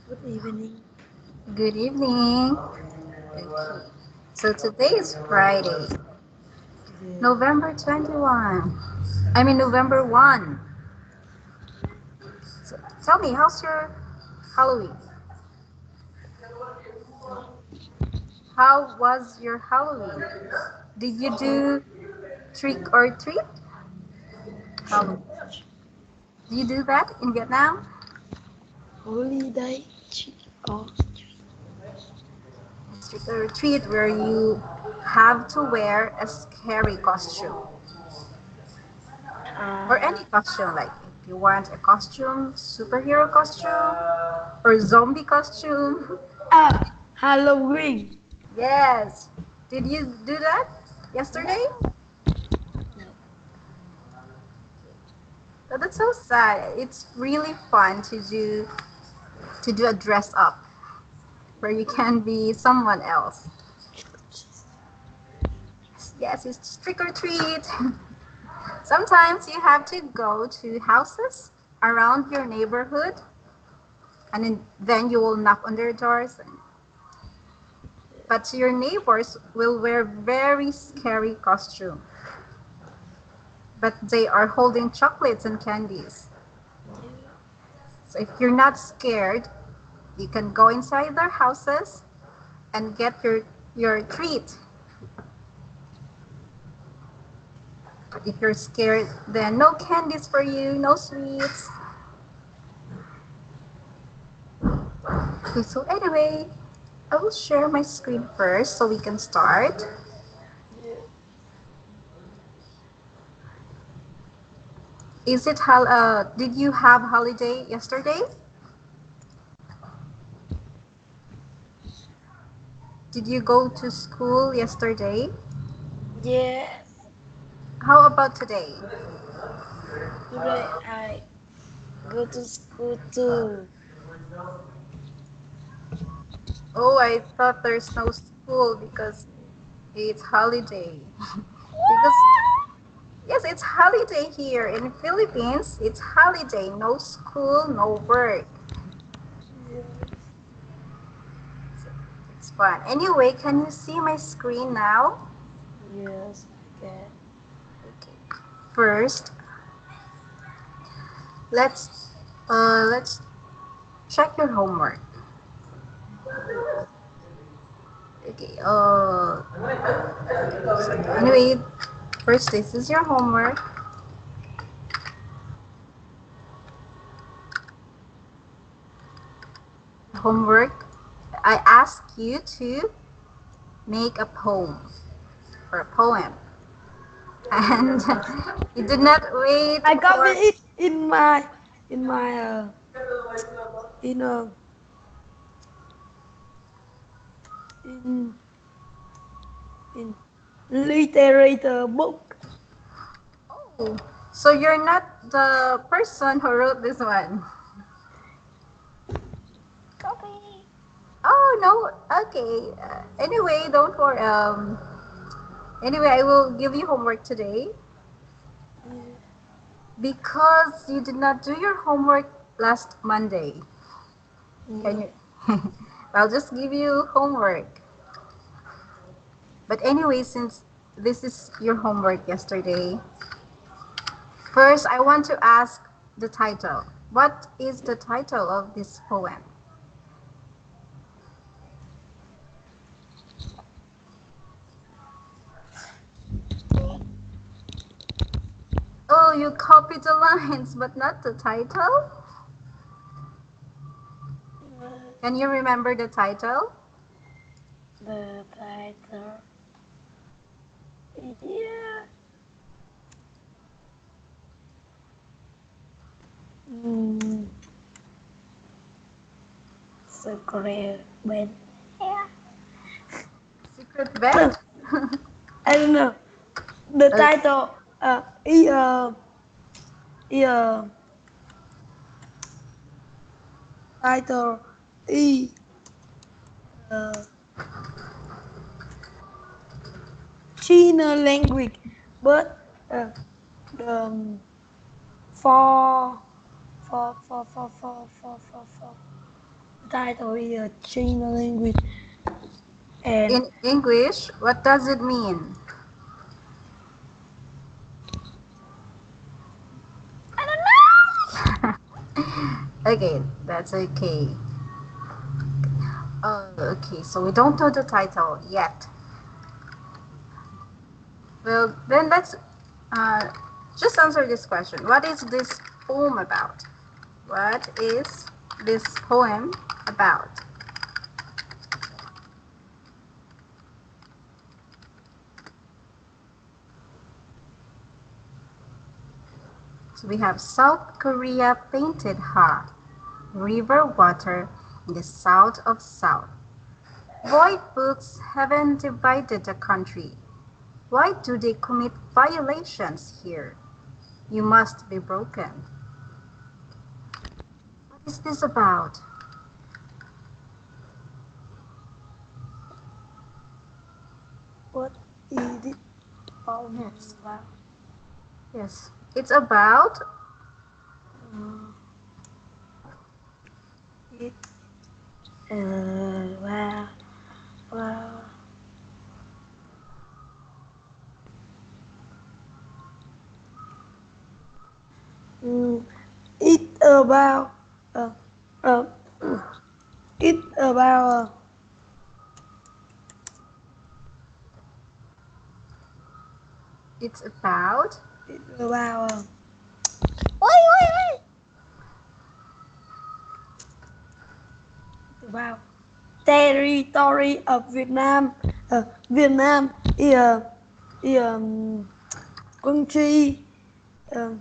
Good evening. Good evening. Okay. So today is Friday, Yeah. November 21. November 1. So tell me, how's your Halloween? How was your Halloween? Did you do trick or treat? Halloween. Do you do that in Vietnam? Holiday or It's trick or treat where you have to wear a scary costume or uh, any costume. Like if you want a costume, superhero costume or zombie costume. Halloween. Yes. Did you do that yesterday? No. Oh, that's so sad. It's really fun to do a dress up where you can be someone else. Yes, it's trick or treat. Sometimes you have to go to houses around your neighborhood and then you will knock on their doors. But your neighbors will wear very scary costume. But they are holding chocolates and candies. Yeah. So if you're not scared, you can go inside their houses and get your treat. But if you're scared, then no candies for you, no sweets. Okay, so anyway, I will share my screen first so we can start. Yeah. Did you have holiday yesterday? Did you go to school yesterday? Yes. How about today? Today I go to school too. Oh, I thought there's no school because it's holiday. Because yes, it's holiday here in Philippines. It's holiday, no school, no work. Yes. It's fun. Anyway, can you see my screen now? Yes, I can. Okay. First, let's check your homework. Okay. Anyway, first this is your homework. Homework. I ask you to make a poem or a poem, and you did not wait I copy for. it in my in in in literature book. Oh, so you're not the person who wrote this one. Copy. Oh no. Okay. Anyway, don't worry. Anyway, I will give you homework today Yeah. because you did not do your homework last Monday. Can Yeah. you? I'll just give you homework. But anyway, since this is your homework yesterday, first I want to ask the title. What is the title of this poem? Oh, you copied the lines, but not the title? Can you remember the title? The title. Yeah. Mm, Secret bed. Yeah. Secret Bet? I don't know. The Okay. title. E, title. E. Uh, China language. But the for for. title is China language and In English, what does it mean? I don't Okay, that's okay. Okay, so we don't know the title yet. Well, then let's uh, just answer this question. What is this poem about? What is this poem about? So we have South Korea painted hot, river water in the south of South. Void books haven't divided the country. Why do they commit violations here? You must be broken. What is this about? what is it almost about. Yes, it's about Uh, it wow wow mm, it about uh, uh, it about it's about it about wait about territory of Vietnam. Vietnam is country um,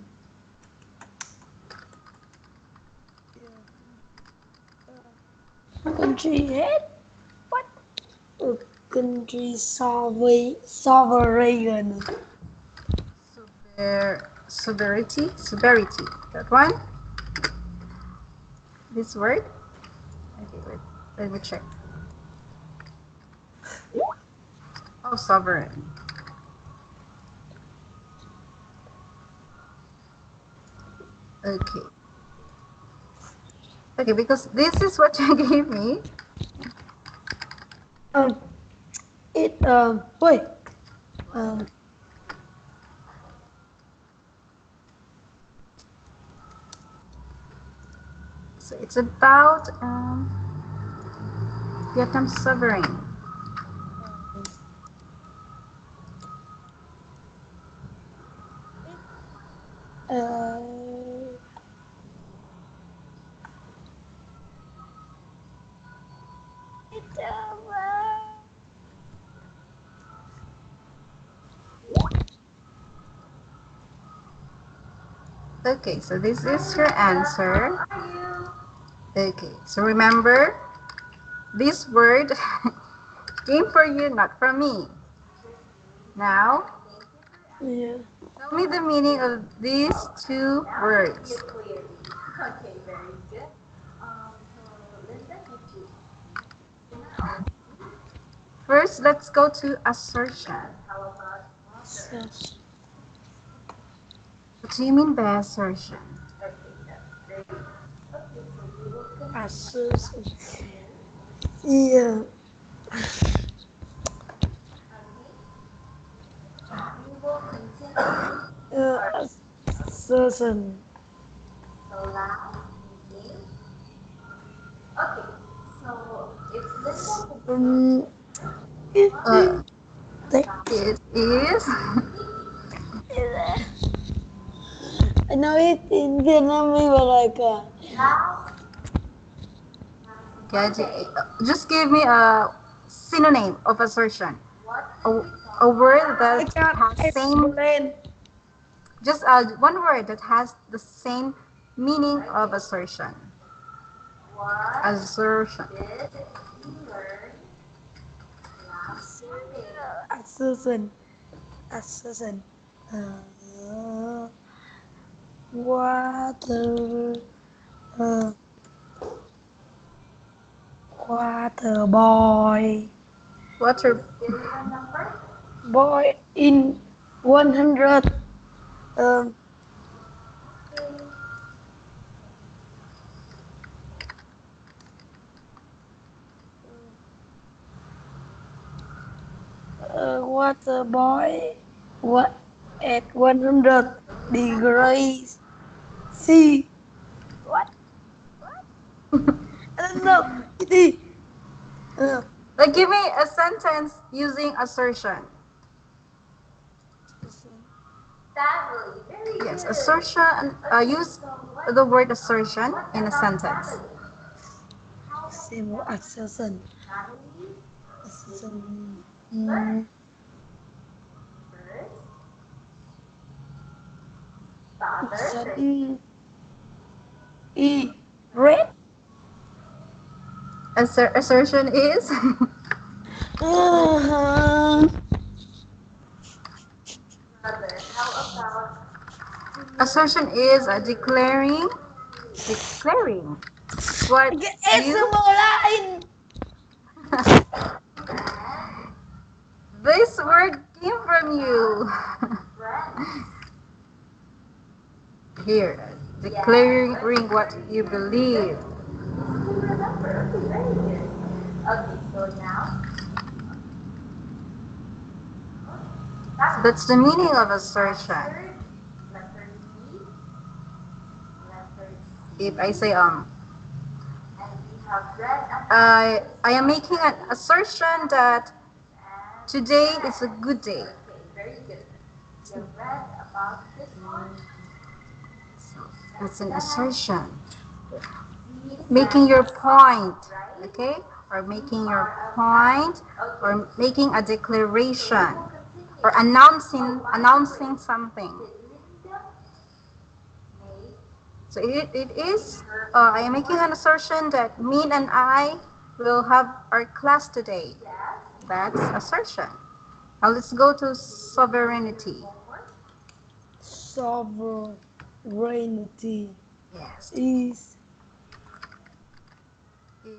country head what country sovereign severity. That one. This word. Okay, wait. Let me check. Oh, sovereign. Okay. Okay, because this is what you gave me. um it wait um So it's about Vietnam sovereign. uh it Okay, so this is your answer. Okay, so remember, this word came for you, not from me. Now, yeah tell me the meaning of these two words. First, let's go to assertion. such What do you mean by assertion? association yeah assertion um it Uh, take it is. I know it in Vietnamese, but like Just give me a synonym of assertion. A, a word I that can't has same, explain. just one word that has the same meaning of assertion. Assertion. Assassin, assassin. Uh, water, uh, water boy, Water. boy in 100. Um, water boil what at 100 degrees C. What? I don't know. It is. Uh, Like, give me a sentence using assertion. Yes, assertion. Use the word assertion in a sentence. Simple assertion. Assertion. Mm, assertion. E. Red. Assertion is Uh-huh. assertion is declaring what you Semua lain. this word came from you. Here, declaring what you believe. That's the meaning of assertion. If I say I am making an assertion that today is a good day. That's an assertion. Making your point, okay? Or making your point, or making a declaration, or announcing something. So it is, I am making an assertion that Min and I will have our class today. That's assertion. Now let's go to sovereignty. Sovereignty Yes. is Is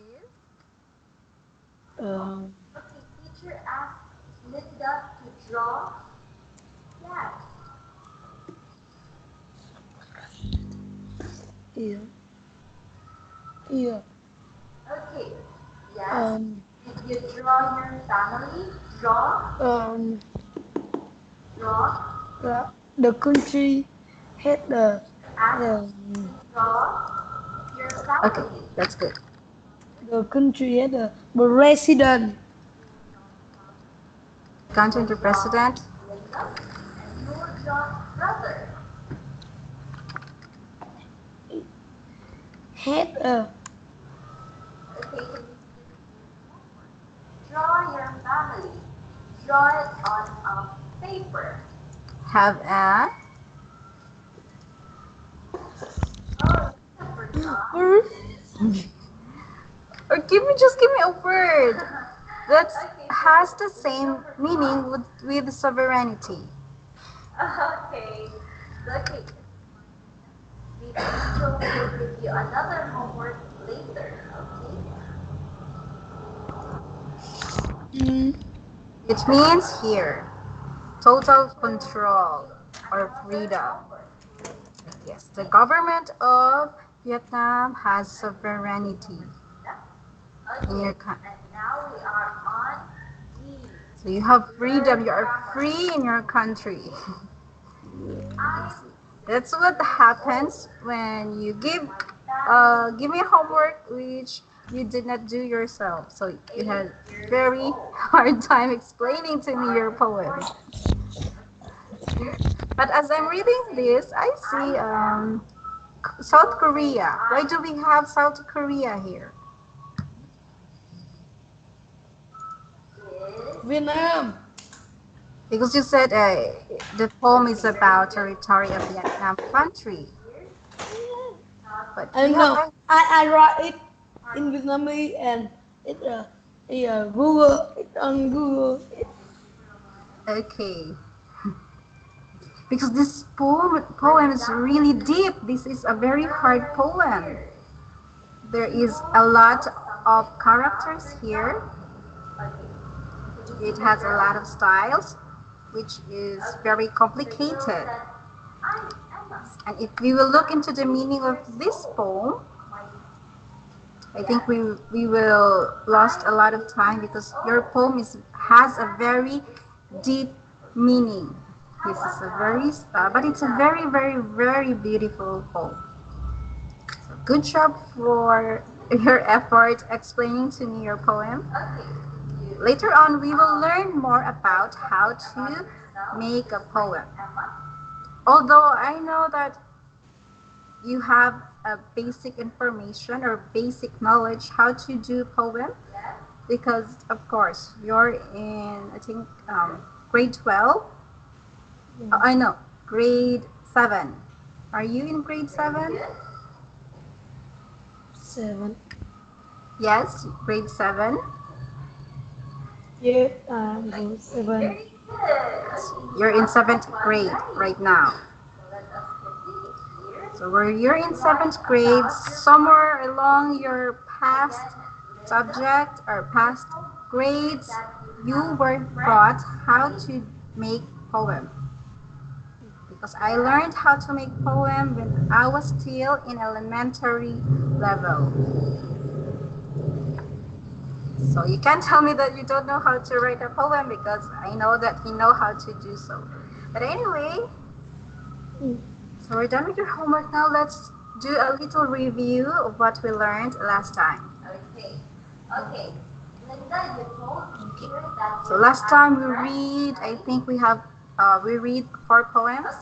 um, yeah, yeah, um, um, the country had the okay, that's good. the country had a president. Country to president. Had a Have a or give me a word that has the same meaning with sovereignty. mm, It means here total control or freedom. Yes, the government of Vietnam has sovereignty in your country. So you have freedom. You are free in your country. That's what happens when you give me homework which you did not do yourself. So you had very hard time explaining to me your poem. But as I'm reading this, I see South Korea. Why do we have South Korea here? Vietnam. Because you said the poem is about territory of Vietnam country. But I we don't have know. I write it in Vietnamese and it Google it on Google. okay. Because this poem is really deep. This is a very hard poem. There is a lot of characters here. It has a lot of styles, which is very complicated. And if we will look into the meaning of this poem, I think we will lost a lot of time because your poem has a very deep meaning. This is a but it's a very, very, very beautiful poem. So good job for your effort explaining to me your poem. Later on, we will learn more about how to make a poem. Although I know that you have a basic information or basic knowledge how to do poem, because of course you're in, I think, grade 12. I know, grade 7. Are you in grade 7? 7. Yes, grade 7. Yeah, grade 7. You're in 7th grade right now. So where you're in 7th grade, somewhere along your past subject or past grades, you were taught how to make poem. Because I learned how to make poem when I was still in elementary level. So you can't tell me that you don't know how to write a poem, because I know that you know how to do so. But anyway, so we're done with your homework now. Let's do a little review of what we learned last time. Okay. So last time we read, I think we read 4 poems.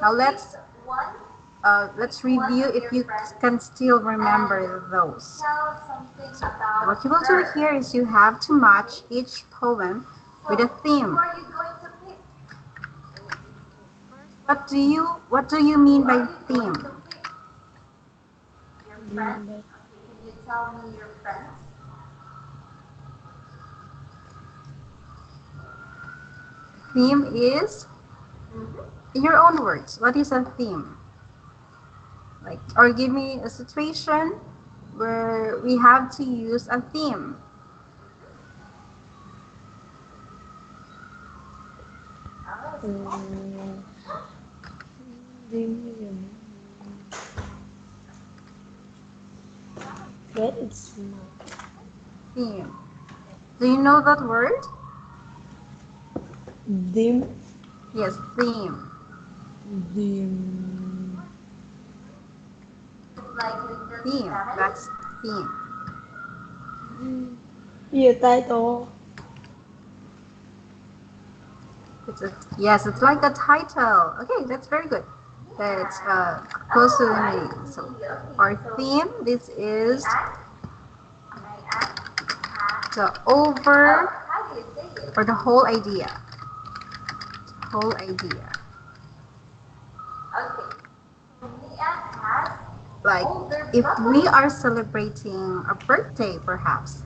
Now let's review if you can still remember those. So what you will do here is you have to match each poem with a theme. What do you mean by theme? Theme is, in your own words, what is a theme? Like, or give me a situation where we have to use a theme. That is not. Theme. Do you know that word? Dim. Yes, theme. Dim. Theme. That's theme. Yeah, title. Yes, it's like a title. Okay, that's very good. That's close to the meaning. So our theme, this is the over or the whole idea. Whole idea. Like if we are celebrating a birthday, perhaps.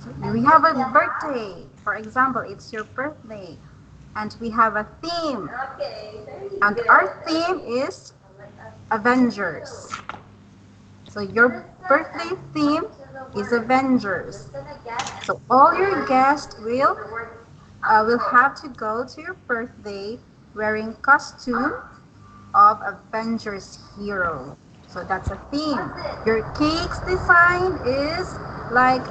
So we have a birthday. For example, it's your birthday. And we have a theme. And our theme is Avengers. So your birthday theme is Avengers. So all your guests will have to go to your birthday wearing costume of Avengers hero. So that's a theme. Your cake's design is like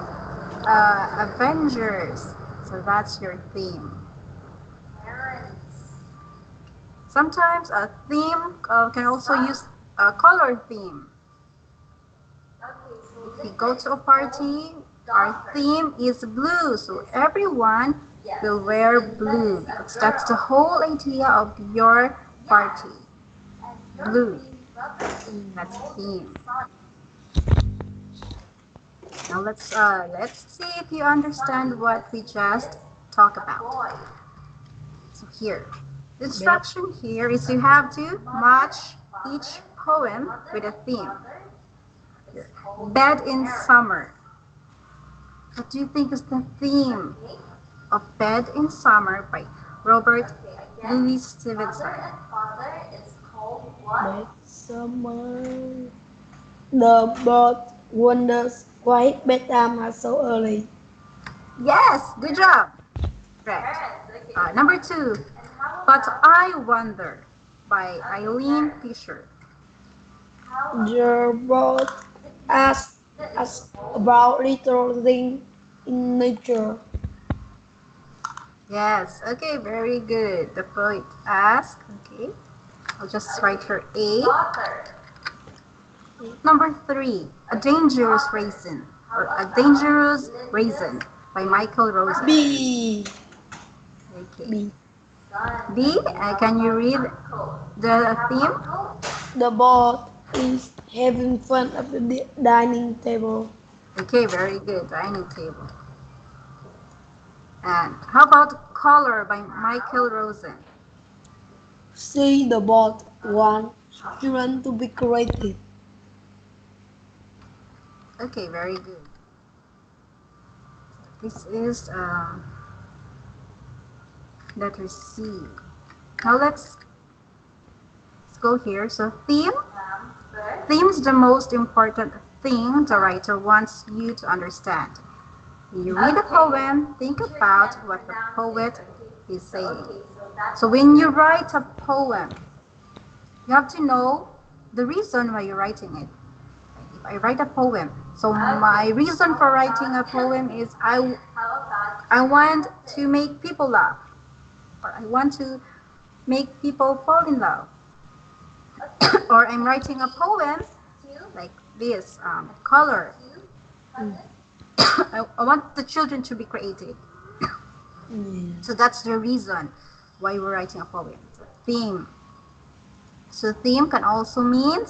Avengers. So that's your theme. Sometimes a theme can also use a color theme. If we go to a party, our theme is blue, so everyone will wear blue. That's the whole idea of your party. Blue. That's theme. Now let's see if you understand what we just talked about. So here, the instruction here is you have to match each poem with a theme. Bed in Summer. What do you think is the theme of Bed in Summer by Robert Louis Stevenson? That summer. The bird wanders quiet bedtime are so early. Yes, good job. Correct. Number 2, But I Wonder by Eileen Fisher. The bird asks us about little things in nature. Yes. Okay, very good. The poet asked. Okay. I'll just write her A. Number 3, A Dangerous Raisin, or A Dangerous Raisin by Michael Rosen. B. Okay. B. B, can you read the theme? The boat is having fun at the dining table. Okay, very good. Dining table. And how about Color by Michael Rosen? See the boat want children to be creative. Okay, very good. This is letter C. Now let's go here. So theme. Theme is the most important thing the writer wants you to understand. When you read a poem, think about what the poet is saying. So when you write a poem, you have to know the reason why you're writing it. If I write a poem, so my reason for writing a poem is I want to make people laugh, or I want to make people fall in love, or I'm writing a poem like this, color. I want the children to be creative. So Yes. that's the reason why we're writing a poem. Theme. So theme can also mean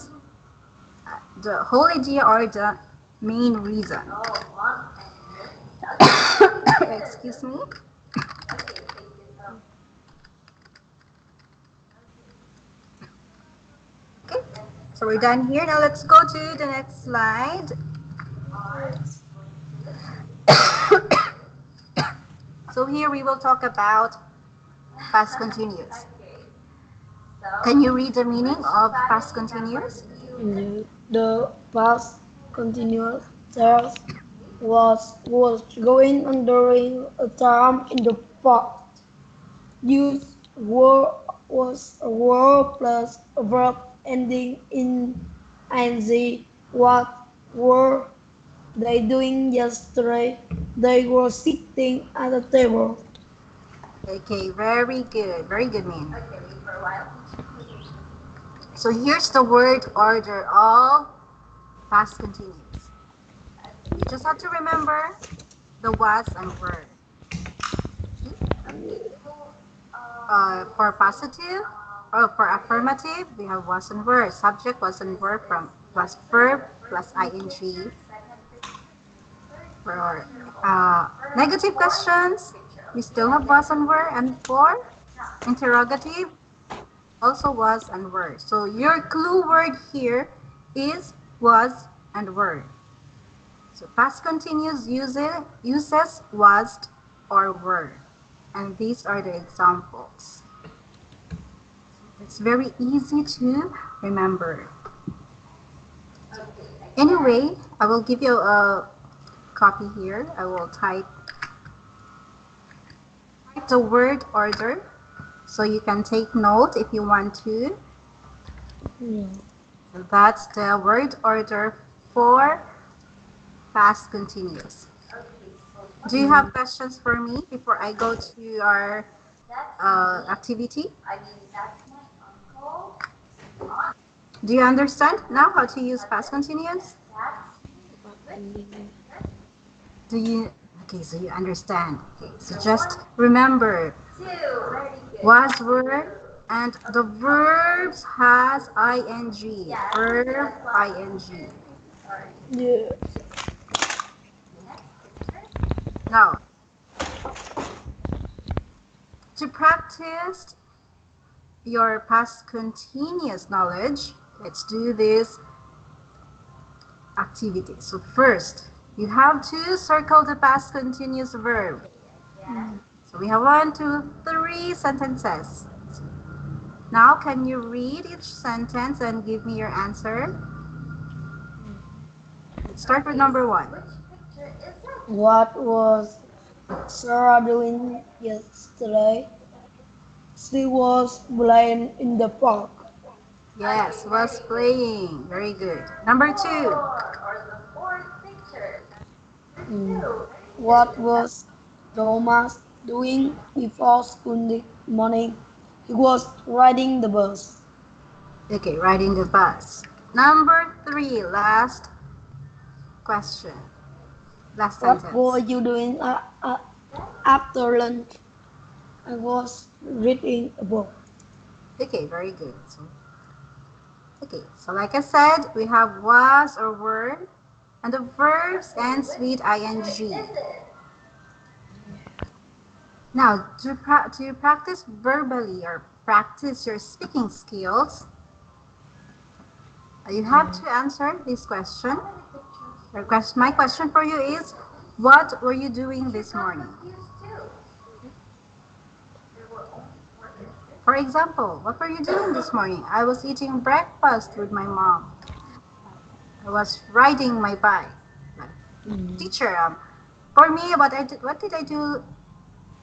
the whole idea or the main reason. Excuse me. Okay. So we're done here. Now let's go to the next slide. So here we will talk about past continuous. Can you read the meaning of past continuous? The past continuous tense was going on during a time in the past. Use were was a verb plus a verb ending in ing. What were they doing yesterday? They were sitting at a table. Okay, very good. Very good, Min. So here's the word order of past continuous. You just have to remember the was and were. For positive or for affirmative, we have was and were. Subject was and were from plus verb plus ing. For negative questions, we still have was and were. And for interrogative, also was and were. So your clue word here is was and were. So past continuous uses was or were. And these are the examples. It's very easy to remember. Anyway, I will give you a copy here. I will type the word order so you can take note if you want to. Yeah. So that's the word order for past continuous. Do you have questions for me before I go to our activity? Do you understand now how to use past continuous? Do you? Okay, so you understand. Okay, so just remember was were and the verbs has ing. Verb ing. Yeah. Now, to practice your past continuous knowledge, let's do this activity. So first, you have to circle the past continuous verb. So we have 1, 2, 3 sentences. Now, can you read each sentence and give me your answer? Let's start with number 1. What was Sarah doing yesterday? She was playing in the park. Yes, was playing. Very good. Number 2. Mm. What was Thomas doing before school morning? He was riding the bus. Okay, riding the bus. Number 3, last question. Last What were sentence. you doing after lunch? I was reading a book. Okay, very good. So like I said, we have was or were, and the verbs ends with ing. Now, to practice verbally or practice your speaking skills, you have to answer this question. My question for you is, what were you doing this morning? For example, what were you doing this morning? I was eating breakfast with my mom. I was riding my bike. Mm. Teacher, for me, what did I do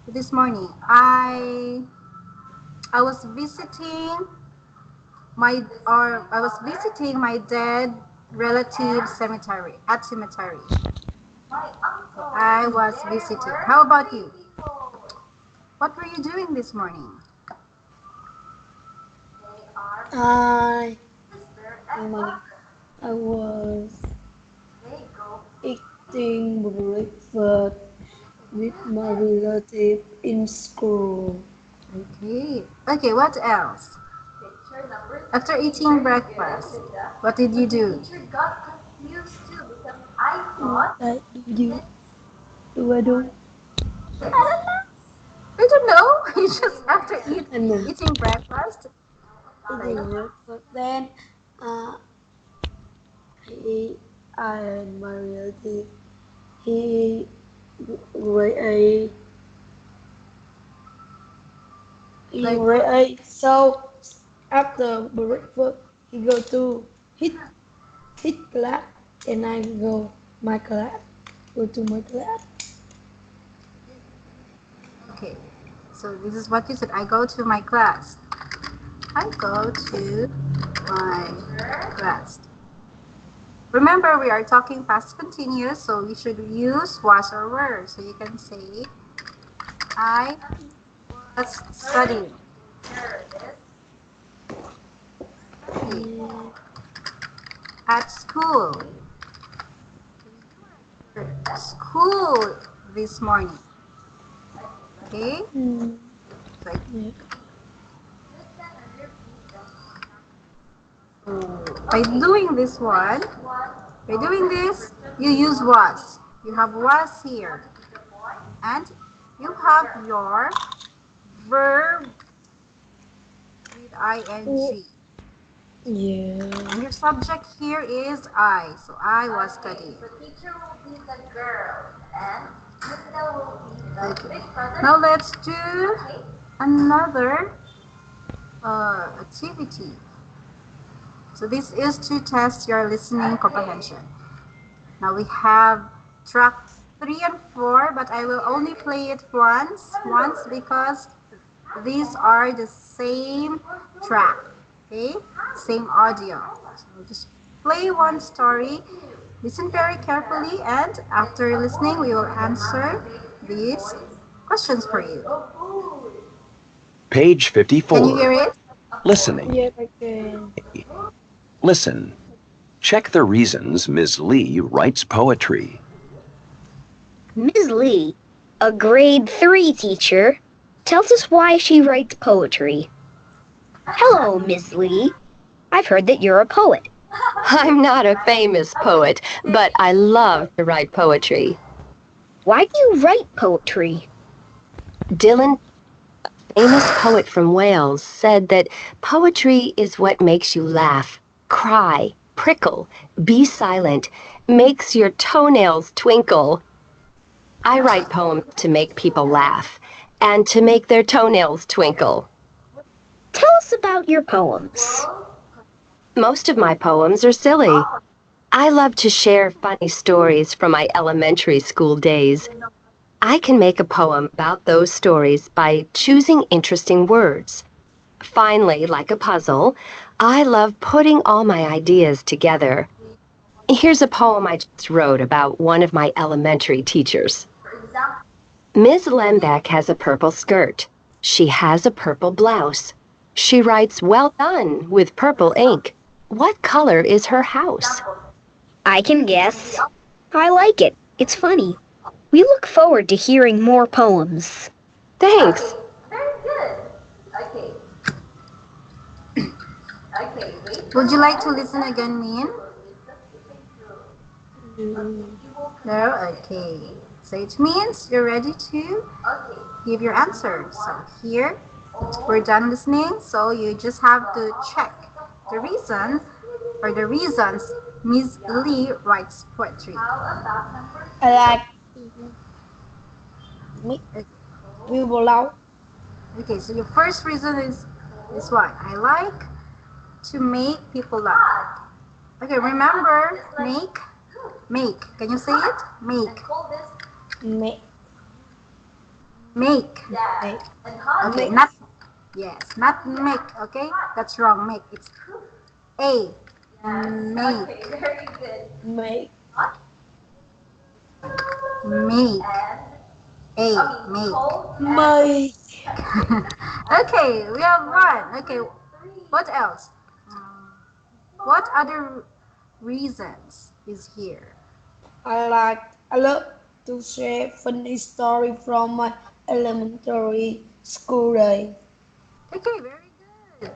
this morning? I was visiting I was visiting my dead relative cemetery at cemetery. I was visiting. How about you? What were you doing this morning? I, I I was eating breakfast with my relative in school. Okay. Okay, what else? After eating breakfast, what did you do? What I do you do I do? I don't know. You just after And then eating breakfast. eating breakfast. Then uh, he and my relative he re- he Like re- so after breakfast he go to his class and I go to my class. okay. So this is what you said. I go to my class. I go to my class. Remember, we are talking past continuous, so we should use was or were. So you can say, I was studying. Studying Mm, at school. School this morning. Okay? mm, So yeah. by doing this one, by doing this, you use was. You have was here. And you have your verb with Oh, ing. yeah. And your subject here is I. So I was studying. Okay. Now let's do another activity. So this is to test your listening comprehension. Now we have track 3 and 4, but I will only play it once because these are the same track, okay? Same audio. So just play one story, listen very carefully, and after listening, we will answer these questions for you. Page Can you hear 54. it? Listening. Yeah, I can. Listen. Check the reasons Ms. Lee writes poetry. Ms. Lee, a grade 3 teacher, tells us why she writes poetry. Hello, Ms. Lee. I've heard that you're a poet. I'm not a famous poet, but I love to write poetry. Why do you write poetry? Dylan, famous poet from Wales, said that poetry is what makes you laugh, cry, prickle, be silent, makes your toenails twinkle. I write poems to make people laugh and to make their toenails twinkle. Tell us about your poems. Most of my poems are silly. I love to share funny stories from my elementary school days. I can make a poem about those stories by choosing interesting words. Finally, like a puzzle, I love putting all my ideas together. Here's a poem I just wrote about one of my elementary teachers. Ms. Lembeck has a purple skirt. She has a purple blouse. She writes well done with purple ink. What color is her house? I can guess. I like it. It's funny. We look forward to hearing more poems. Thanks. Very good. Okay. Would you like to listen again, Min? No? Okay. So it means you're ready to give your answer. So here, we're done listening. So you just have to check the reason or the reasons Miss Lee writes poetry. I like make people laugh. Okay, so your first reason is what? I like to make people laugh. Okay, remember make. Make. Can you say it? Make. Make Make. make Okay, not yes, not make. Okay, that's wrong. Make. It's a. Make. make Make. A. Make. make Okay, we have one. Okay, what else? What other reasons is here? I love to share funny story from my elementary school day. Okay, very good.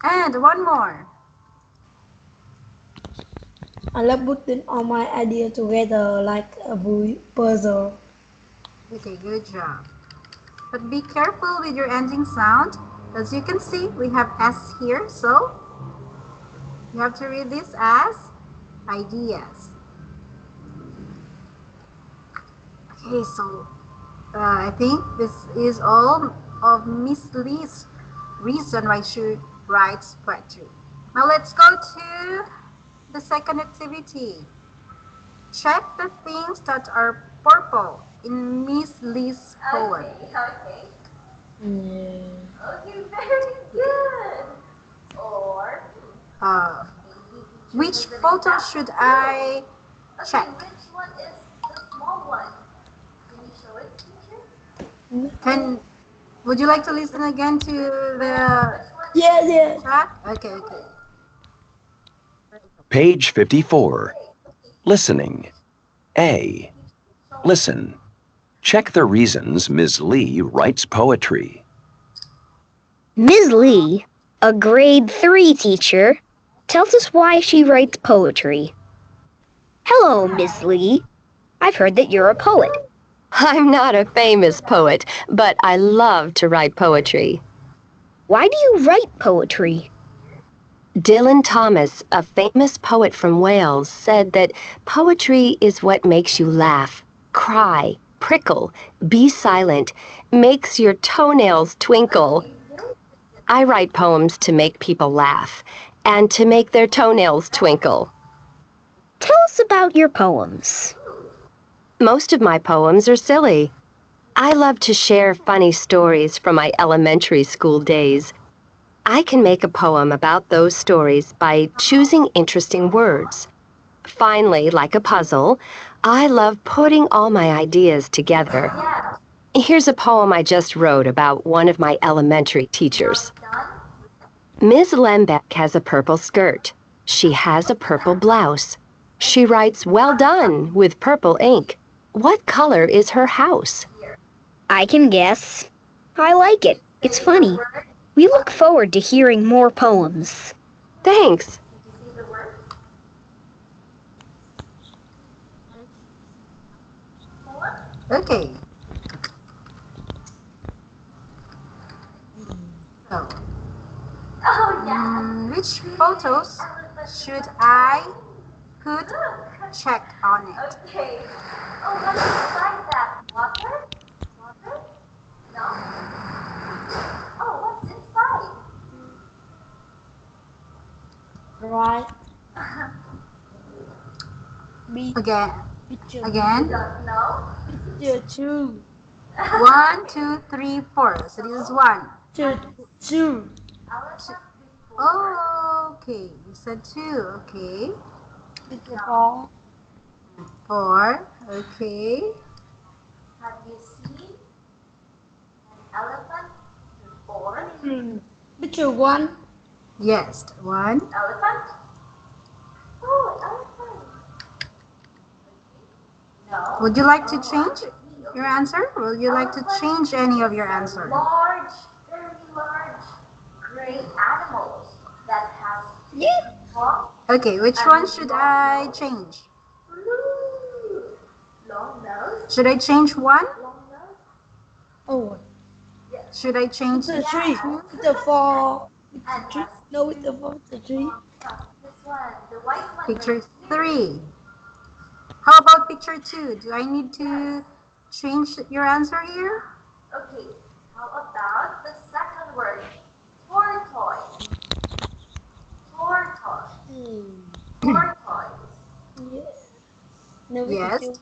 And one more. I love putting all my idea together like a puzzle. Okay, good job. But be careful with your ending sound. As you can see, we have S here, so you have to read this as ideas. Okay, so I think this is all of Miss Lee's reason why she writes poetry. Now let's go to the second activity. Check the things that are purple in Miss Lee's poem. Yeah. Okay, very good. Or uh, which photo should I check? Which one is the small one? Can you show it, teacher? Would you like to listen again to the Yeah. chat? Okay. Page 54. Listening. A. Listen. Check the reasons Ms. Lee writes poetry. Ms. Lee, a grade 3 teacher, tells us why she writes poetry. Hello, Miss Lee. I've heard that you're a poet. I'm not a famous poet, but I love to write poetry. Why do you write poetry? Dylan Thomas, a famous poet from Wales, said that poetry is what makes you laugh, cry, prickle, be silent, makes your toenails twinkle. I write poems to make people laugh and to make their toenails twinkle. Tell us about your poems. Most of my poems are silly. I love to share funny stories from my elementary school days. I can make a poem about those stories by choosing interesting words. Finally, like a puzzle, I love putting all my ideas together. Here's a poem I just wrote about one of my elementary teachers. Ms. Lembeck has a purple skirt. She has a purple blouse. She writes well done with purple ink. What color is her house? I can guess. I like it. It's funny. We look forward to hearing more poems. Thanks. Okay. So, which photos should I put check on it? Okay. Oh, what's inside that? Water? No. Oh, what's inside? Right. Be picture. Again. No. Picture two. 1, 2, 3, 4. So this is 1. Two. Oh, okay. You said 2. Okay. Picture four. 4. Okay. Have you seen Elephant. 4. Picture 1. Yes, 1. Elephant. Oh, elephant. No. Would you like to change your answer? Would you like to change any of your answer? Large, very large, gray animals that have long. Okay, which one should I change? Long nose. Should I change one? Long nose. Oh, Should I change it's a tree. With the 4. With the tree. No, with the 4. The tree. This one, the white one. Picture 3. How about picture 2? Do I need to change your answer here? Okay. How about the second word? Tortoise. Tortoise. Tortoise. Yes. No, with Yes. the 2.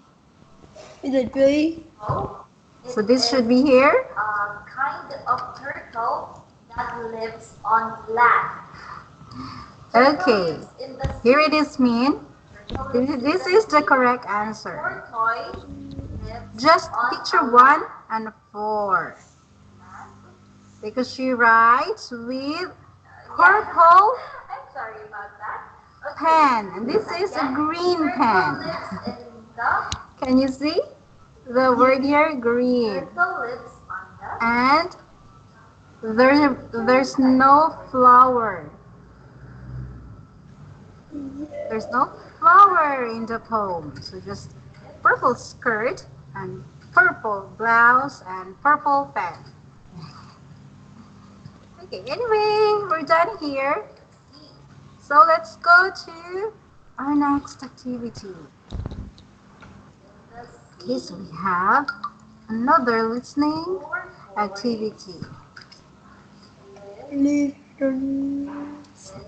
With the tree. Oh. So this should be here? A kind of turtle that lives on land. Okay. Here it is, Min. This is the correct answer. Just picture 1 and 4. Because she writes with purple pen. And this is a green pen. Can you see the word here? Green. And there's no flower. There's no flower in the poem. So just purple skirt and purple blouse and purple pen. Okay, anyway, we're done here. So let's go to our next activity. Okay, so we have another listening activity. And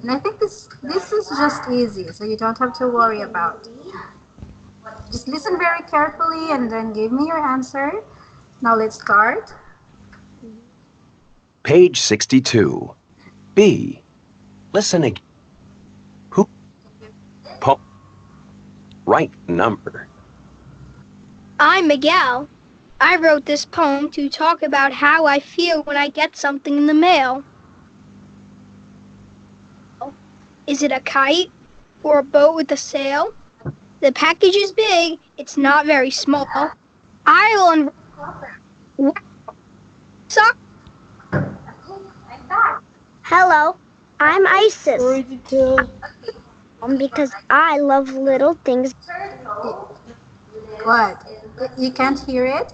I think this is just easy, so you don't have to worry about it. Just listen very carefully and then give me your answer. Now let's start. Page 62. B. Listen again. Who? Right number. I'm Miguel. I wrote this poem to talk about how I feel when I get something in the mail. Is it a kite or a boat with a sail? The package is big, it's not very small. I'll unwrap. Hello, I'm Isis. Story to tell. Because I love little things. What? You can't hear it?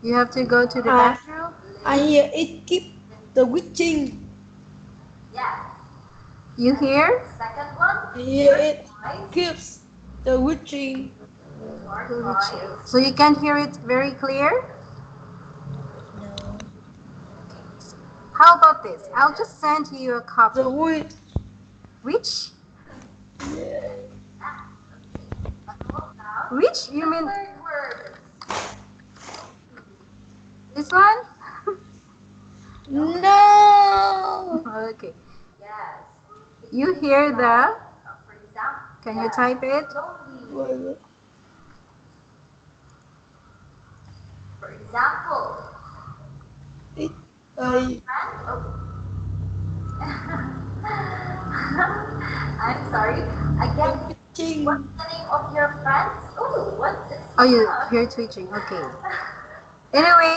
You have to go to the bathroom? I hear it keep the witching. You hear? I hear it keeps the witching. So you can't hear it very clear? No. How about this? I'll just send you a copy. The witch. Which? Which? You mean this one? No. Okay. You hear the? Can you type it? For example, I'm sorry. Again, what's the name of your friends? Oh, what's this? Oh, you're twitching. Okay. Anyway,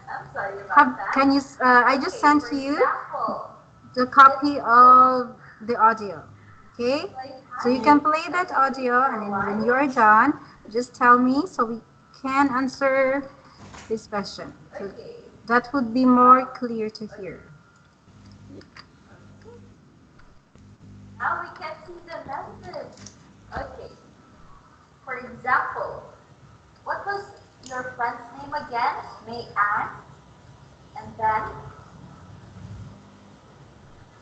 I'm sorry about that. Can you? I just sent you the copy of the audio. Okay, so you can play that audio, and then when you are done, just tell me so we can answer this question. So that would be more clear to hear. Now we can see the message. Okay. For example, what was your friend's name again? May Ann. And then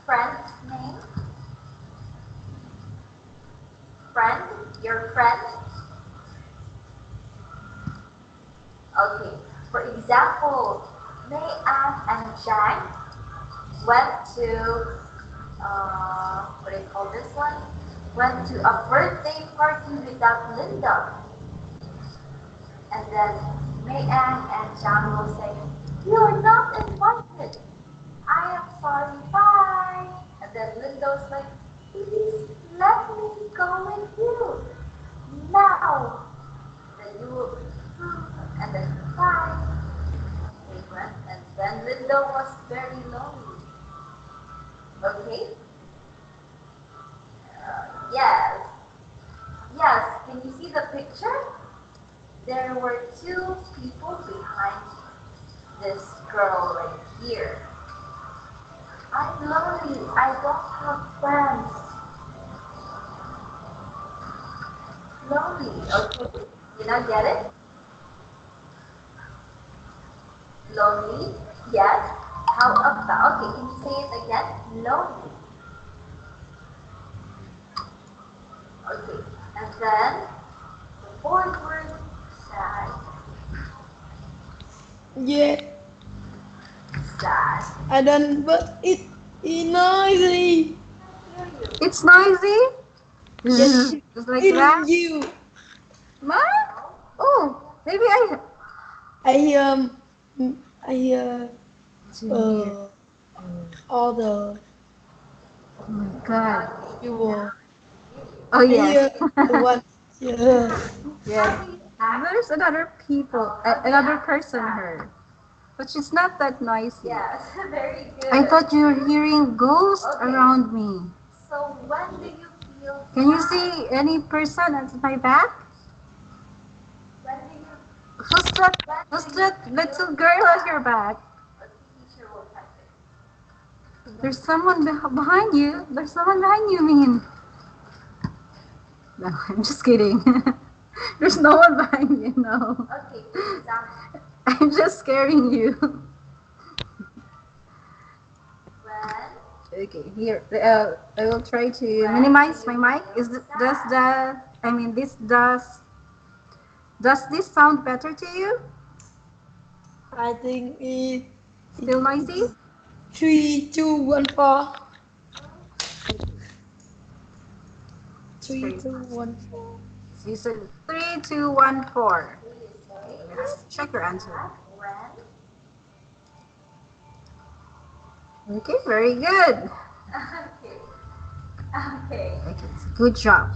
friend's name. Friend, your friend. Okay. For example, May Ann and Jang went to what do you call this one? Went to a birthday party without Linda. And then May Ann and John will say, "You are not invited. I am sorry, bye." And then Linda's like, "Please let me go with you. Now." Then you will, and then bye. They went, and then Linda was very lonely. Okay? Yes. Yes. Can you see the picture? There were two people behind this girl right here. I'm lonely. I don't have friends. Lonely. Okay. Did I get it? Lonely. Yes. How about? Okay. Can you say it again? Lonely. Okay. And then the fourth word, sad. Yeah, Sad. and then but it noisy. It's noisy. Yes, Just like eating that. you. What? Oh, maybe I. I I hear Dear. all the Oh my God. people. Oh I yes. hear the one. Yeah. Yes. There's another people, another person here, but she's not that noisy. Yes, very good. I thought you were hearing ghosts around me. So when do you feel? Can you see any person at my back? When do you? Who's that? Who's that little girl at your back? A teacher will type it. There's someone behind you. There's someone behind you, Min. No, I'm just kidding. There's no one behind you, no. Okay, I'm just scaring you. Okay, here. I will try to minimize my mic. Does that? I mean, this does. Does this sound better to you? I think Still noisy? 3, 2, 1, 4. Three, Straight. two, one, 4. So you said 3, 2, 1, 4. Let's check your answer. Okay, very good. Okay. Okay. Okay, good job.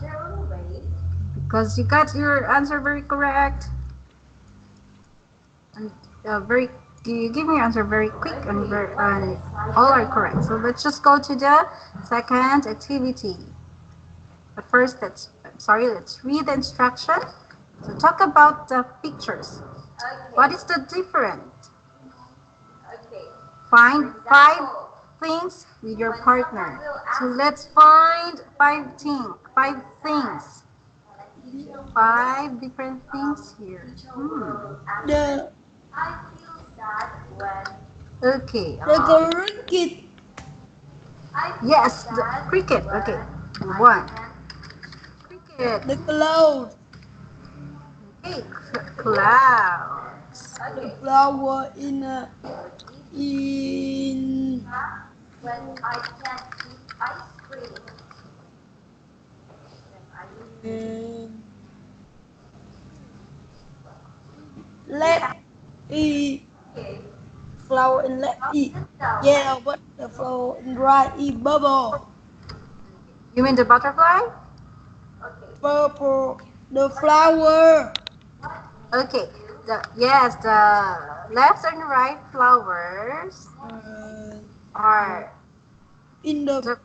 Because you got your answer very correct. And very, you give me your answer very quick and all are correct. So let's just go to the second activity. But first, let's read the instruction. So talk about the pictures. Okay. What is the difference? Okay. Find five things with your partner. So let's find five things. Five different things here. The I feel sad when. Okay. cricket. Yes, the cricket. Okay. One. Cricket. The cloud. Okay. Clouds. The flower in When I can't eat ice cream. um, let e flower in let e yeah, but the flower in right e bubble. You mean the butterfly? Purple. The flower. Okay. Yes, the left and right flowers Uh, are in the the,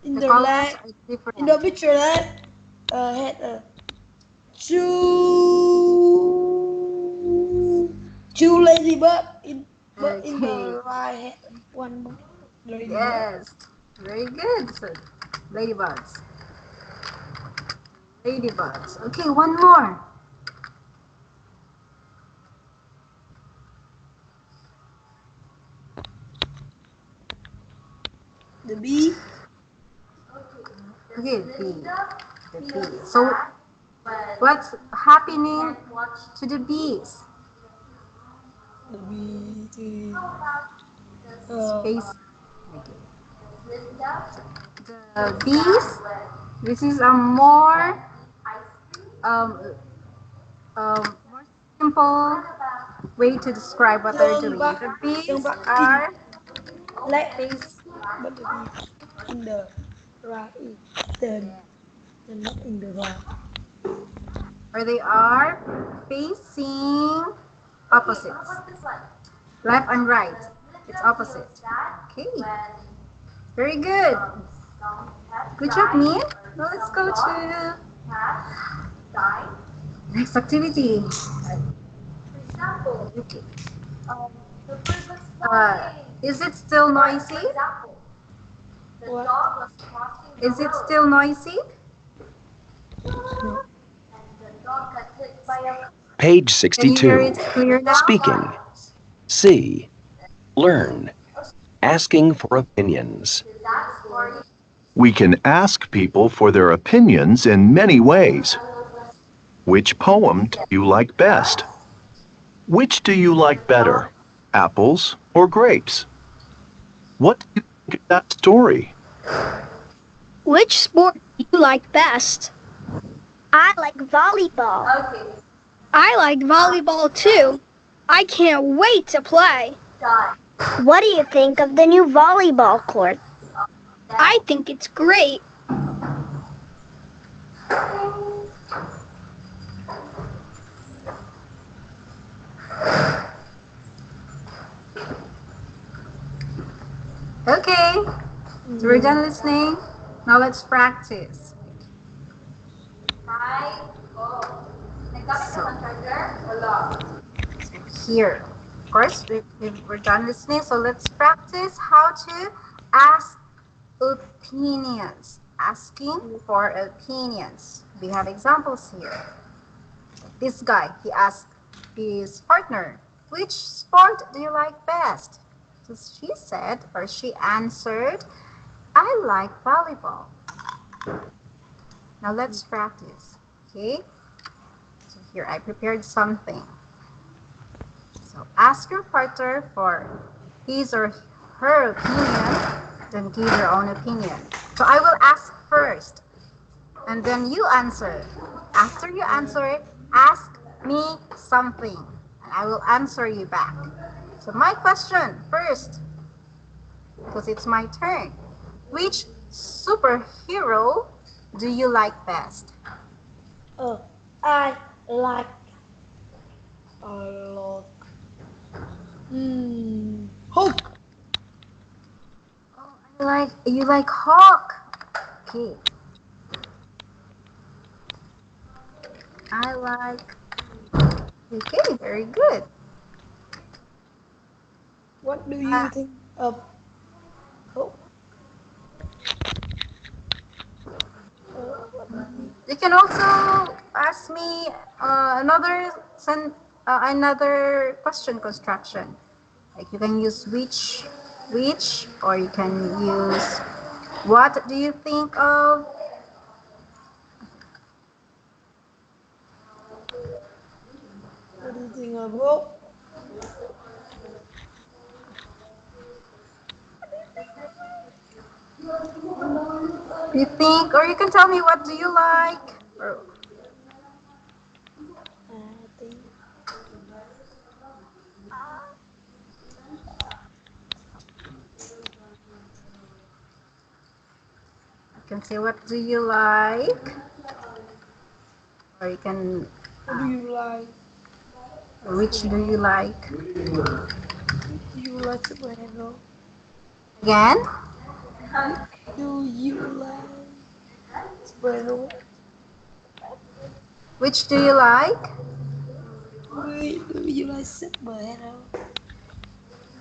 in the the colors left are in the different. picture that had two ladybird but in Okay. the right had one ladybird. Yes. Very good. So, ladybugs. Ladybugs. Okay, one more. The bee. Okay, bee. The bee. So, what's happening to the bees? The bee. Space. The bees. This is a more um more simple way to describe what they're doing. The Yang bees bak in are left, face. but the bees in the right, then not in the right. Or they are facing opposites. Left and right. It's opposite. Okay. Very good. Good job, Min. Now let's go to next activity. Okay. Is it still noisy? What? Is it still noisy? No. Page Can you hear it 62. clear now? Speaking. C. Learn. Asking for opinions. We can ask people for their opinions in many ways. Which poem do you like best? Which do you like better, apples or grapes? What do you think of that story? Which sport do you like best? I like volleyball. I like volleyball too. I can't wait to play. What do you think of the new volleyball court? I think it's great. Okay. So we're done listening. Now let's practice. So here, of course, we're done listening. So let's practice how to ask opinions. Asking for opinions. We have examples here. This guy, he asked his partner, which sport do you like best? So she said, or she answered, I like volleyball. Now let's practice, okay? So here I prepared something. So ask your partner for his or her opinion, then give your own opinion. So I will ask first, and then you answer. After you answer, ask me something, and I will answer you back. So my question first, because it's my turn. Which superhero do you like best? I like a lot. Hope. Oh, you like Hawk. Okay. I like. Okay, very good. What do you think of hope? You can also ask me another question construction. Like you can use which, or you can use what do you think of? What do you think of hope? You think, or you can tell me what do you like? Or I think you can say what do you like? Or you can what do you like? which do you like? Which do you like superhero? Again? Which do you like superhero? Which do you like? Which do you like superhero?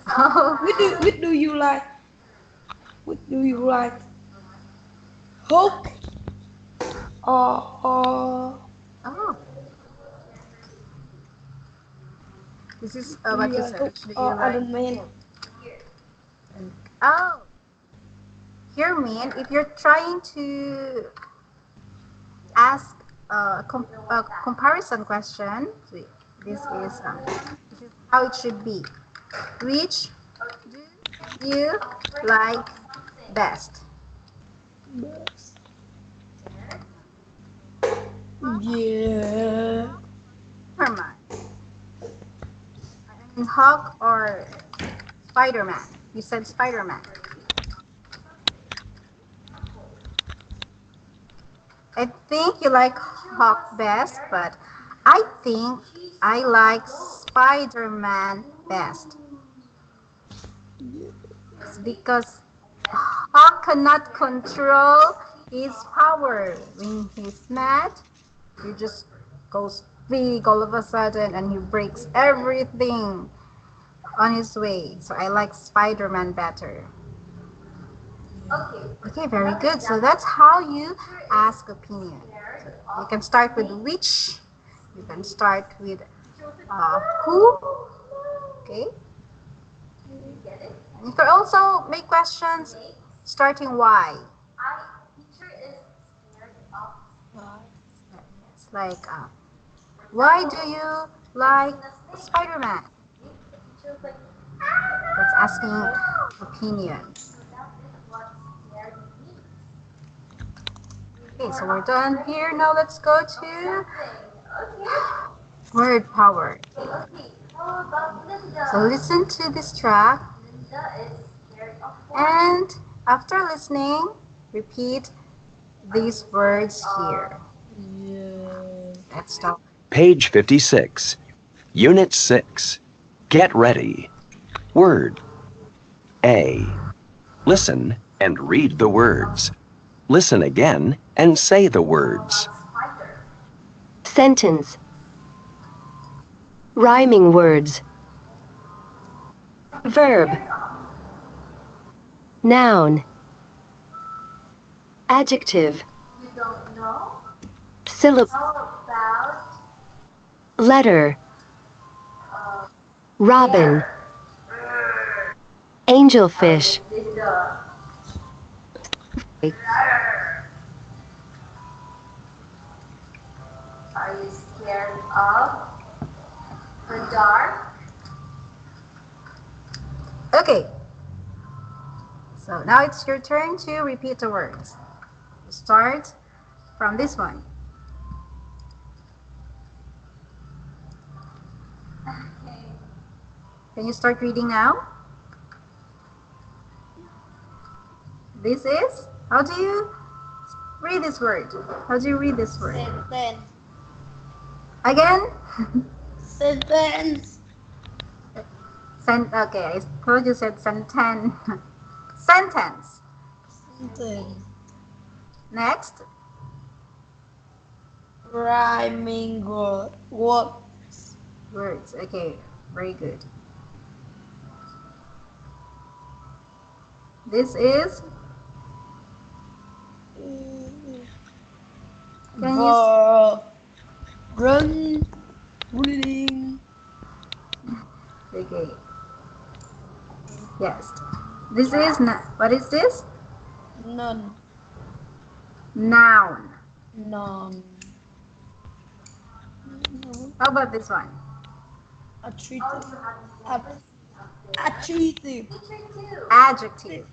Oh, Which do you like? Which do you like? Hulk or oh. This is do what you you like said. Hulk Which do you or like? Iron Man? Oh, here, mean if you're trying to ask a comparison question, this is how it should be. Which do you like best? Best. Yeah. Never mind. Hawk or Spider-Man? You said Spider-Man. I think you like Hawk best, but I think I like Spider-Man best. It's because Hawk cannot control his power. When he's mad, he just goes big all of a sudden and he breaks everything on his way. So I like Spider-Man better. Okay, very good. So that's how you ask opinion. So you can start with which, you can start with who, okay? You can also make questions starting why. It's like, why do you like Spider-Man? That's asking opinion. Okay, so we're done here. Now let's go to word power. So listen to this track and after listening, repeat these words here. Let's start. Page 56. Unit 6. Get ready. Word. A. Listen and read the words. Listen again and say the words. Sentence. Rhyming words. Verb. Noun. Adjective. Syllable. Letter. Robin. Angelfish. Are you scared of the dark? Okay. So now it's your turn to repeat the words. Start from this one. Can you start reading now? This is, how do you read this word? How do you read this word? Sentence. Again? Sentence. Okay, I told you said sentence. Sentence. Sentence. Next. Rhyming words. Words. Okay, very good. This is. Can you? Run. Reading. Okay. Yes. This is. What is this? None. Noun. None. How about this one? Attribute. Attribute. Adjective.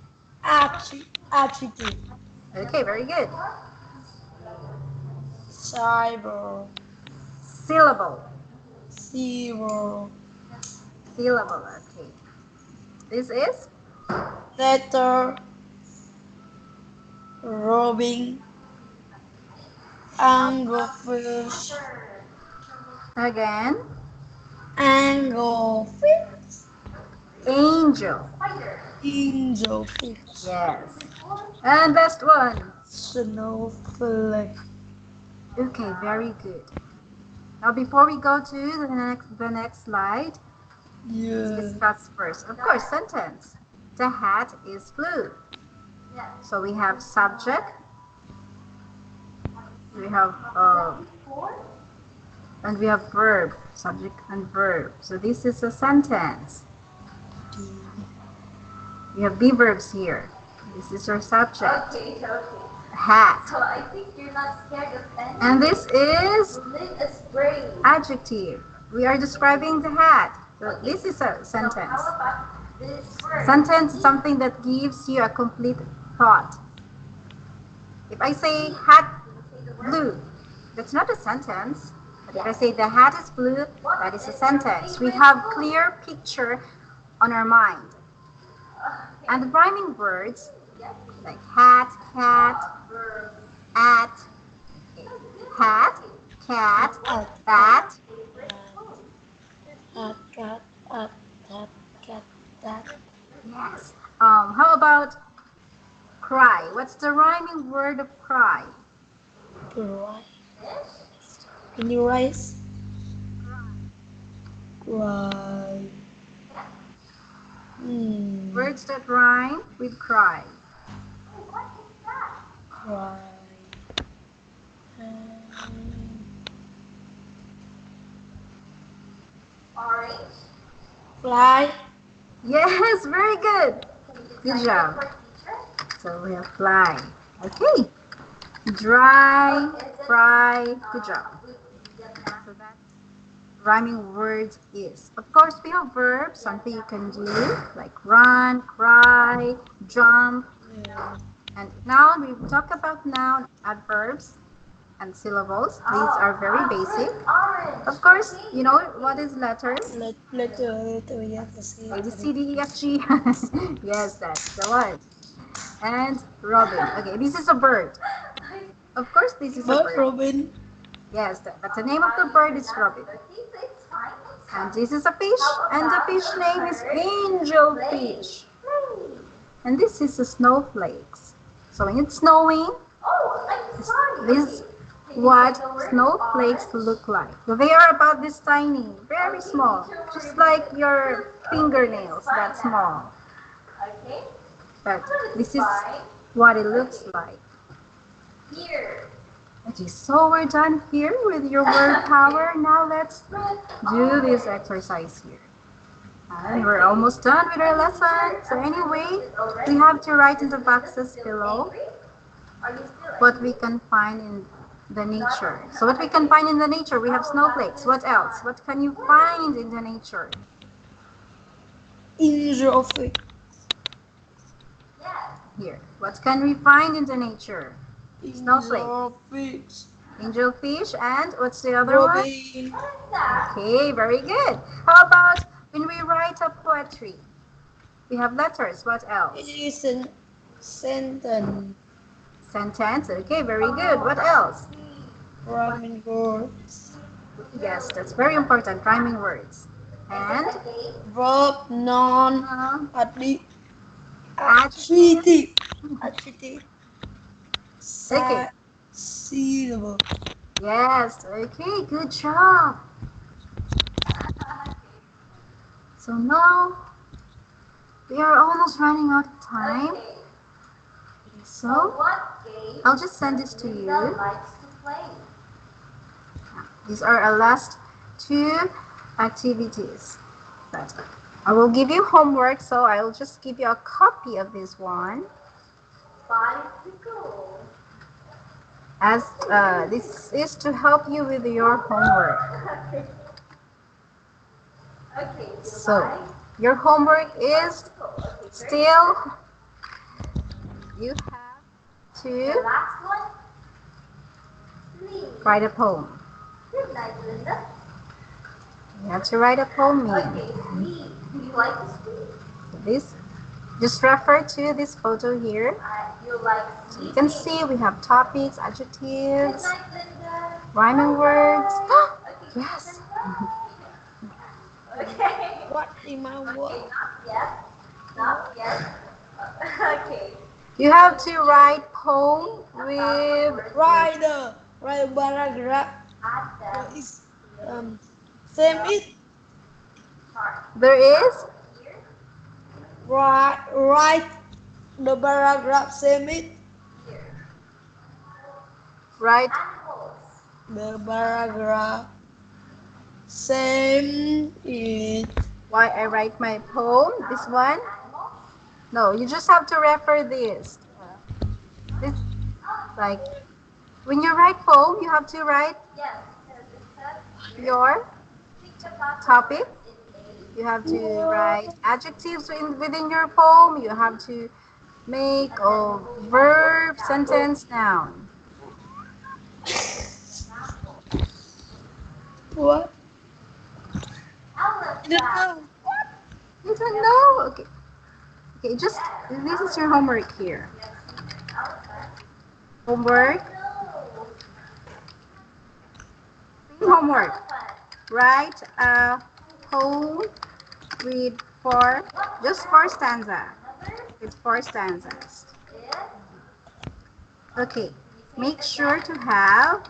Attribute. Okay, very good. Cyber. Syllable. Zero. Syllable. Okay. This is. Letter. Robbing. Anglefish. Again. Anglefish. Angel. Angelfish. Yes. And last one. Snowflake. Okay, very good. Now before we go to the next slide, let's Yeah. discuss first. Of course, sentence. The hat is blue. So we have subject. We have and we have verb, subject and verb. So this is a sentence. We have be verbs here. This is your subject. Okay. Hat. So I think you're not scared of anything. And this is Live is brave. adjective. We are describing the hat. So this is a sentence. How about this word? Sentence is something that gives you a complete thought. If I say hat blue, that's not a sentence. But if I say the hat is blue, that is a sentence. We have clear picture on our mind. And the rhyming words like hat, cat, at, hat, cat, bat. Cat, at, cat, that. Yes. How about cry? What's the rhyming word of cry? Cry. Can you rise? Cry. Words that rhyme with cry. Cry. Orange. Fly. Yes, very good. Good job. So we have fly. Okay. Dry, fry. Good job. So that rhyming words is. Of course, we have verbs, something you can do, like run, cry, jump. And noun, we talk about noun, adverbs, and syllables. These are very basic. Orange. Of course, you know what is letters? Letter, yes, A, B, C, D, E, F, G. Yes, that's the one. And robin. Okay, this is a bird. Of course, this is a But bird. Robin. Yes, but the name of the bird is robin. And this is a fish, and the fish name is angel fish. And this is a snowflakes. So when it's snowing, this is what snowflakes look like. They are about this tiny, very small, just like your fingernails, that small. But this is what it looks like. Here. Okay, so we're done here with your word power. Now let's do this exercise here. And we're almost done with our lesson. So anyway, we have to write in the boxes below what we can find in the nature. So what we can find in the nature, we have snowflakes. What else? What can you find in the nature? Angel of it. Here. What can we find in the nature? Snowflake. Fish. Angelfish, and what's the other one? Robin. Okay, very good. How about when we write a poetry? We have letters. What else? It is a sentence. Sentence. Okay, very good. What else? Rhyming words. Yes, that's very important. Rhyming words. And Verb, noun, adjective. adjective. Adjective. Okay. Syllable. Yes. Okay, good job. So now we are almost running out of time. So I'll just send this to you. These are our last two activities. But I will give you homework, so I'll just give you a copy of this one. Bicycle. As this is to help you with your homework. Okay. So your homework is still, you have The to last one. Sleep. write a poem. Good night, Linda. You have to write a poem. Okay, sleep. Do you like to sleep? This, just refer to this photo here. You like You sleep. can see we have topics, Good adjectives, night, Linda. rhyming words. Okay. Yes. Okay. What in my Okay, word? not yet. Not yet. Okay. You have to write poem with Write a paragraph. Add them Is same it. there is here. Write the paragraph. Same it. write Animals. The paragraph. Same it. why I write my poem. This one. No, you just have to refer this. This like when you write poem, you have to write Yes. It says your pick the top topic. in You have to write adjectives within your poem. You have to make a verb, sentence, noun. What? I don't Elephant. know. You don't know? Okay. Okay, just this is your homework here. Homework. No. Same homework. Elephant. Write a poem with just four stanza. Another With four stanzas. is Okay. Make sure to have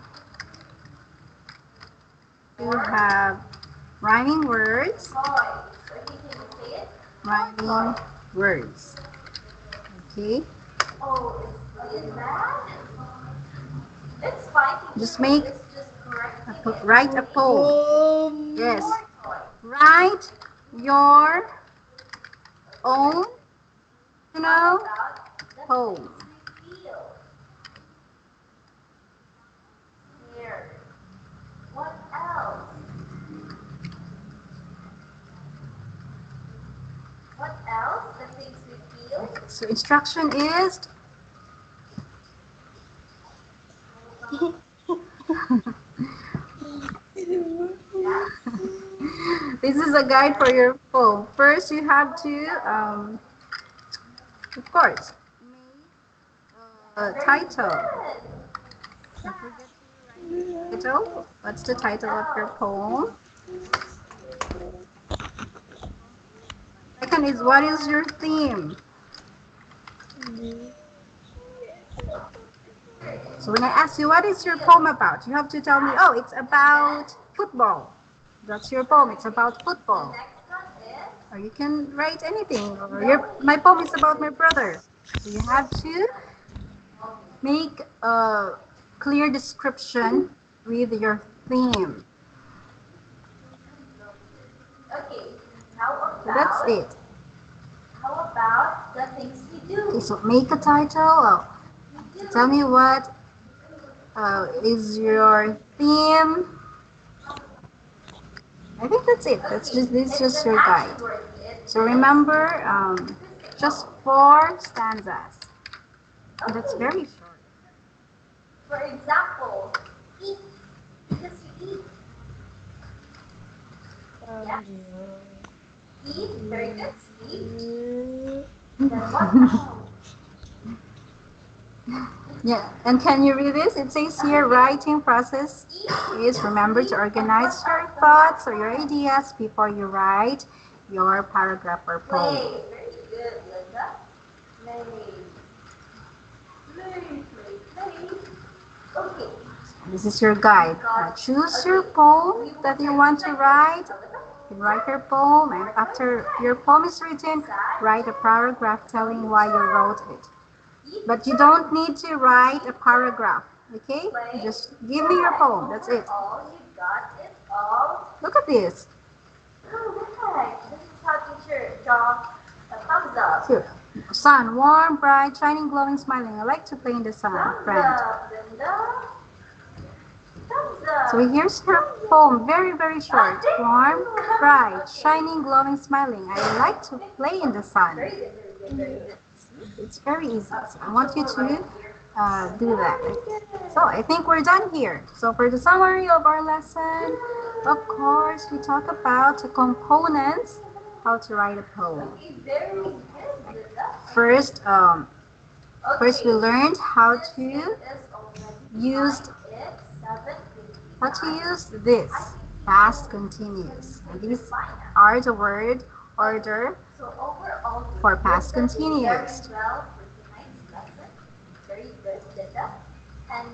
rhyming words. toy. Okay, can you say it? Rhyming words. Okay. Oh, is that? It's fine. Just make It's just correcting it. write a poem. Yes. Toy. Write your own, About the poem. things we feel. Here. What else? What else? The things we feel. So instruction is this is a guide for your poem. First, you have to, of course, make a title. Don't forget to write the title. What's the title of your poem? Second is what is your theme? So when I ask you what is your poem about, you have to tell me, oh, it's about football. That's your poem. It's about football. Next one is Or you can write anything. Or my poem is about my brother. So you have to make a clear description with your theme. okay. How So that's about it. how about the things we Okay, do? so make a title. We do. Tell me what is your theme. I think that's it. This is just your guide. So remember, just four stanzas. And that's very short. For example, eat because you eat. Yeah. Eat. Very good. Sleep. Then what else? Yeah, and can you read this? It says here, writing process is remember to organize your thoughts or your ideas before you write your paragraph or poem. Play. Very good, Linda. Play. Play. Play. Play. Okay. This is your guide. Choose your poem that you want to write. You write your poem, and after your poem is written, write a paragraph telling why you wrote it. But you don't need to write a paragraph, okay? Just give me your poem. That's it. All you got is all. Look at this. Correct. This is how teacher draw a thumbs up. Here. Sun, warm, bright, shining, glowing, smiling. I like to play in the sun, Thumbs friend. up, Linda. Thumbs up. So here's her poem, very, very short. Warm, bright, shining, glowing, smiling. I like to play in the sun. Very good, very good, very good. It's very easy. So I want you to do that. So I think we're done here. So for the summary of our lesson, of course, we talk about the components, how to write a poem. Okay, very good, Linda. First, first we learned how to This is already use it's 7:59. how to use this past continuous. And these are the word order So overall, for past Linda did continuous. very well for tonight's lesson. Very good, Linda.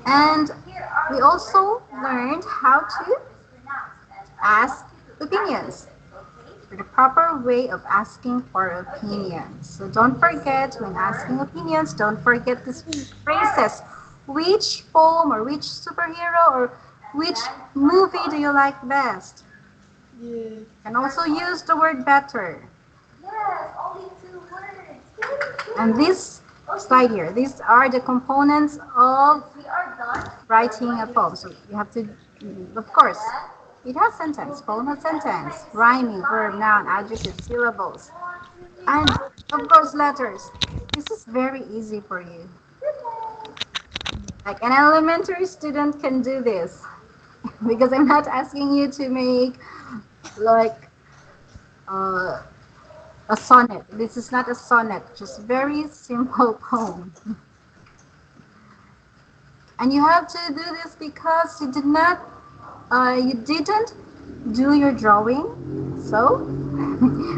And here are we the also words that learned how to mispronounced, and I ask want you to opinions. practice it, okay? For the proper way of asking for opinions. So don't forget when asking opinions, don't forget these phrases. Which poem or which superhero or which movie do you like best? Yeah. And also use the word better. Yes, only 2 words. Very good. And this slide here, these are the components of We are done. writing a poem. So you have to, of course, it has sentence, poem has sentence, rhyming, verb, noun, adjective, syllables, and of course letters. This is very easy for you. Like an elementary student can do this. because I'm not asking you to make like uh, a sonnet. This is not a sonnet, just very simple poem. And you have to do this because you didn't do your drawing. So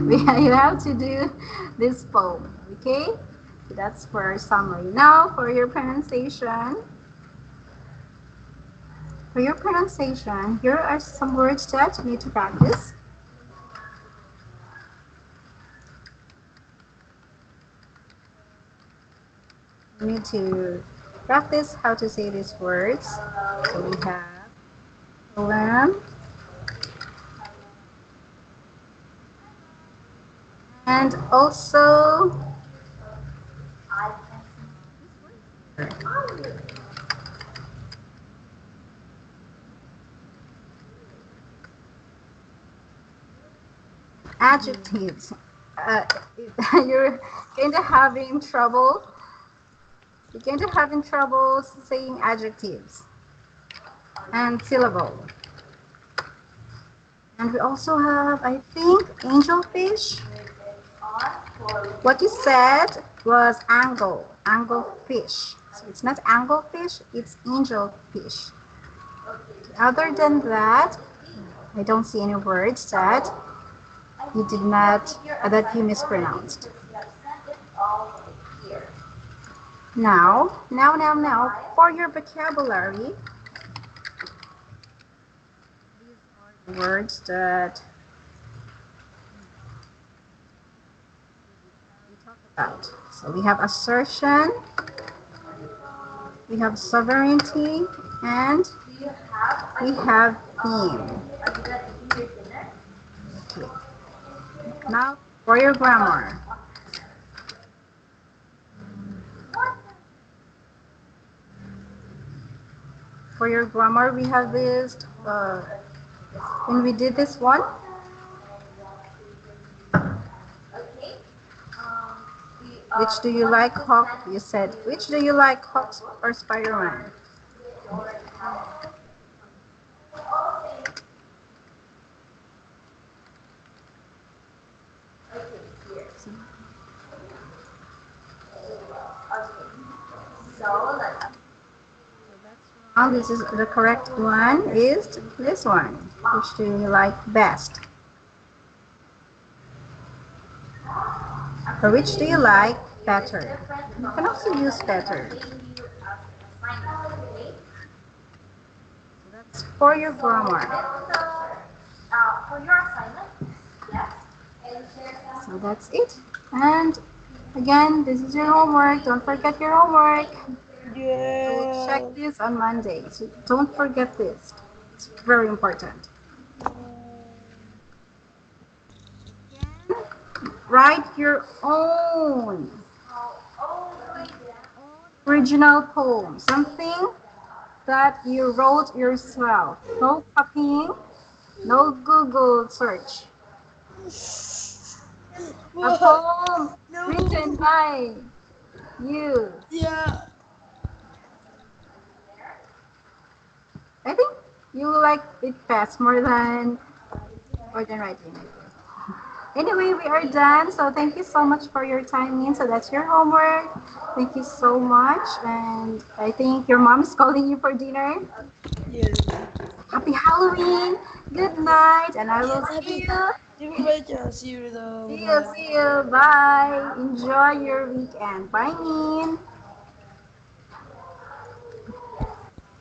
you have to do this poem. Okay, that's for our summary. Now for your pronunciation. For your pronunciation, here are some words that you need to practice. You need to practice how to say these words. So we have poem and also adjectives. Uh, you're kind of having trouble. You're kind of having trouble saying adjectives and syllable. And we also have, I think, angelfish. What you said was angelfish. So it's not anglefish, it's angelfish. Other than that, I don't see any words that you did not, that you mispronounced. Now, for your vocabulary, words that we talk about. So we have assertion, we have sovereignty, and we have theme. Okay. Now for your grammar. For your grammar, we have this, when we did this one, which do you like, Hawk? You said, which do you like, Hawks or Spider-Man? This is the correct one is this one. Which do you like best? Or which do you like better? You can also use better. That's for your grammar. So that's it. And again, this is your homework. Don't forget your homework. We'll check this on Monday. So don't forget this. It's very important. Write your own original poem. Something that you wrote yourself. No copying, no Google search. A poem written by you. Yeah. I think you like it fast more than writing. Anyway, we are done. So thank you so much for your time, Min. So that's your homework. Thank you so much. And I think your mom is calling you for dinner. Yes. Happy Halloween. Good night. And I will see you. See you. See you. Bye. Enjoy your weekend. Bye, Min.